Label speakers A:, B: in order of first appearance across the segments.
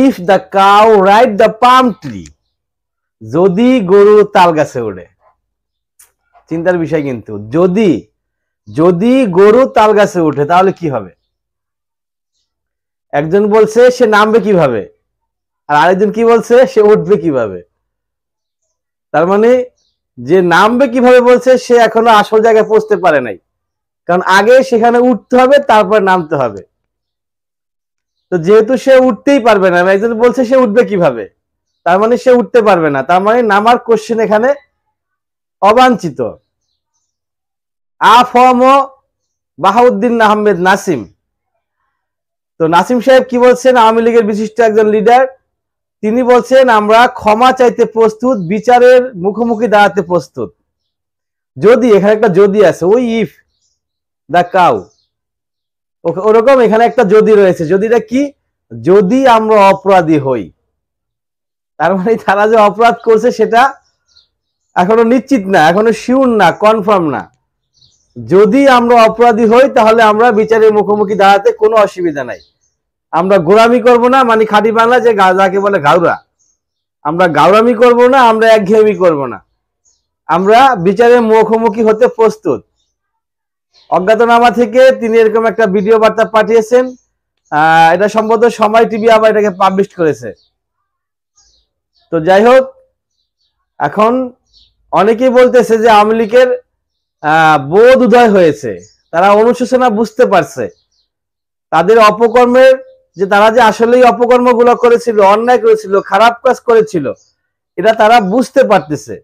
A: If the cow ride the palm tree, যদি গরু তাল গাছে ওঠে। চিন্তার বিষয় কিন্তু, যদি যদি গরু তাল গাছে ওঠে তাহলে কি হবে? একজন বলছে সে নামবে কিভাবে, আর আরেকজন কি বলছে সে উঠবে কিভাবে। তার মানে যে নামবে কিভাবে বলছে সে এখনো আসল জায়গায় পৌঁছতে পারে নাই, কারণ আগে সেখানে উঠতে হবে তারপর নামতে হবে। তো যেহেতু সে উঠতেই পারবে না, একজন বলছে সে উঠবে কিভাবে, তার মানে সে উঠতে পারবে না, তার মানে নামার কোশ্চেন এখানে অবাঞ্ছিত। আফম বাহাউদ্দিন আহমেদ নাসিম, তো নাসিম সাহেব কি বলছেন, আওয়ামী লীগের বিশিষ্ট একজন লিডার, তিনি বলছেন আমরা ক্ষমা চাইতে প্রস্তুত, বিচারের মুখোমুখি দাঁড়াতে প্রস্তুত। যদি, এখানে একটা যদি আছে, ওই ইফ দা কাউ, ওরকম এখানে একটা যদি রয়েছে। যদিটা কি? যদি আমরা অপরাধী হই। তার মানে তারা যে অপরাধ করছে সেটা এখনো নিশ্চিত না, এখনো শিওর না, কনফার্ম না। যদি আমরা অপরাধী হই তাহলে আমরা বিচারের মুখোমুখি দাঁড়াতে কোনো অসুবিধা নাই। আমরা গোড়ামি করব না, মানে খাঁটি বাংলা যে যাকে বলে গাউরা, আমরা গাউরামি করব না, আমরা একঘেয়েমি করব না, আমরা বিচারের মুখোমুখি হতে প্রস্তুত। অজ্ঞাতনামা থেকে তিনি এরকম একটা ভিডিও বার্তা পাঠিয়েছেন, এটা সম্ভবত সময় টিভি আবার এটাকে পাবলিশ করেছে। তো যাই হোক, এখন অনেকেই বলতেছে যে আওয়ামী লীগের বোধ উদয় হয়েছে, তারা অনুশোচনা বুঝতে পারছে তাদের অপকর্মের, যে তারা যে আসলেই অপকর্মগুলো করেছিল, অন্যায় করেছিল, খারাপ কাজ করেছিল, এটা তারা বুঝতে পারতেছে।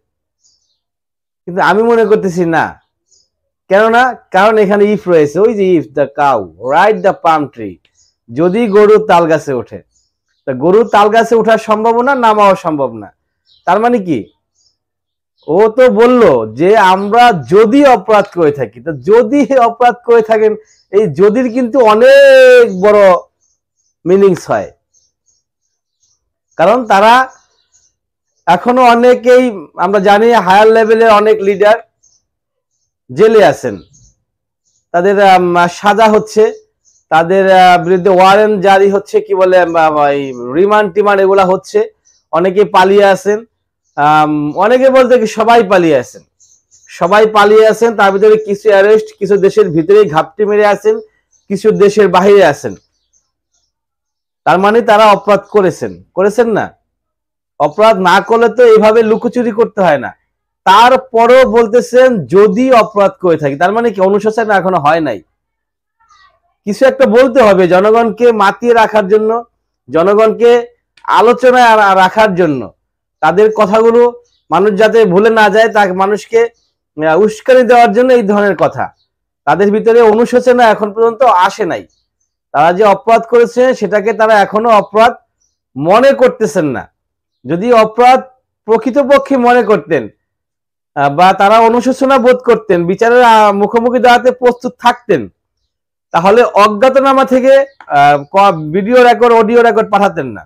A: কিন্তু আমি মনে করতেছি না, কেননা কারণ এখানে ইফ রয়েছে, ওই যে if the cow ride the palm tree, যদি গরু তাল গাছে ওঠে। তা গরু তাল গাছে ওঠার সম্ভাবনা, নামাও সম্ভব না। তার মানে কি, ও তো বললো যে আমরা যদি অপরাধ করে থাকি, তো যদি অপরাধ করে থাকেন, এই যদির কিন্তু অনেক বড় মিনিংস হয়। কারণ তারা এখনো অনেকেই, আমরা জানি হায়ার লেভেলের অনেক লিডার জেলে আছেন, তাদের সাজা হচ্ছে, তাদের বিরুদ্ধে ওয়ারেন্ট জারি হচ্ছে, কি বলে রিমান্ড টিমান্ড এগুলা হচ্ছে, অনেকে পালিয়ে আছেন। অনেকে বলতে কি সবাই পালিয়ে আছেন, সবাই পালিয়ে আছেন। তার ভিতরে কিছু অ্যারেস্ট, কিছু দেশের ভিতরেই ঘাপটি মেরে আছেন, কিছু দেশের বাহিরে আছেন। তার মানে তারা অপরাধ করেছেন না। অপরাধ না করলে তো এইভাবে লুকোচুরি করতে হয় না। তারপরও বলতেছেন যদি অপরাধ করে থাকি, তার মানে কি অনুশোচনা এখনো হয় নাই। কিছু একটা বলতে হবে জনগণকে মাতিয়ে রাখার জন্য, জনগণকে আলোচনায় রাখার জন্য, তাদের কথাগুলো মানুষ যাতে ভুলে না যায়, তা মানুষকে উস্কানি দেওয়ার জন্য এই ধরনের কথা। তাদের ভিতরে অনুশোচনা এখন পর্যন্ত আসে নাই। তারা যে অপরাধ করেছে সেটাকে তারা এখনো অপরাধ মনে করতেছেন না। যদি অপরাধ প্রকৃতপক্ষে মনে করতেন বা তারা অনুশোচনা বোধ করতেন, বিচারের মুখোমুখি দাঁড়াতে প্রস্তুত থাকতেন, তাহলে অজ্ঞাতনামা থেকে ভিডিও রেকর্ড, অডিও রেকর্ড পাঠাতেন না,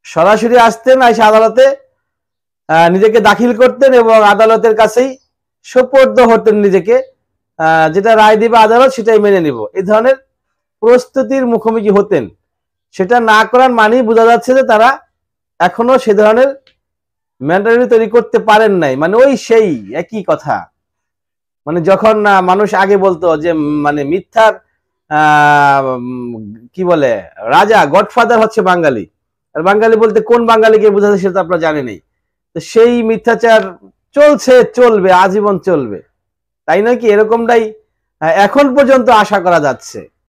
A: সরাসরি আসতেন, এসে আদালতে নিজেকে দাখিল করতেন এবং আদালতের কাছেই সোপর্দ হতেন নিজেকে, যেটা রায় দিবে আদালত সেটাই মেনে নিব, এই ধরনের প্রস্তুতির মুখোমুখি হতেন। সেটা না করার মানেই বোঝা যাচ্ছে যে তারা এখনো সে ধরনের মেন্টালিটি তৈরি করতে পারেন নাই। মানে ওই সেই একই কথা, মানে যখন মানুষ আগে বলতো যে মানে মিথ্যার কি বলে রাজা, গডফাদার হচ্ছে বাঙালি, আর বাঙালি বলতে কোন বাঙালিকে বোঝাচ্ছে সেটা আপনারা জানেনই। তো সেই মিথ্যাচার চলছে, চলবে, আজীবন চলবে, তাই নাকি? এরকমটাই এখন পর্যন্ত আশা করা যাচ্ছে।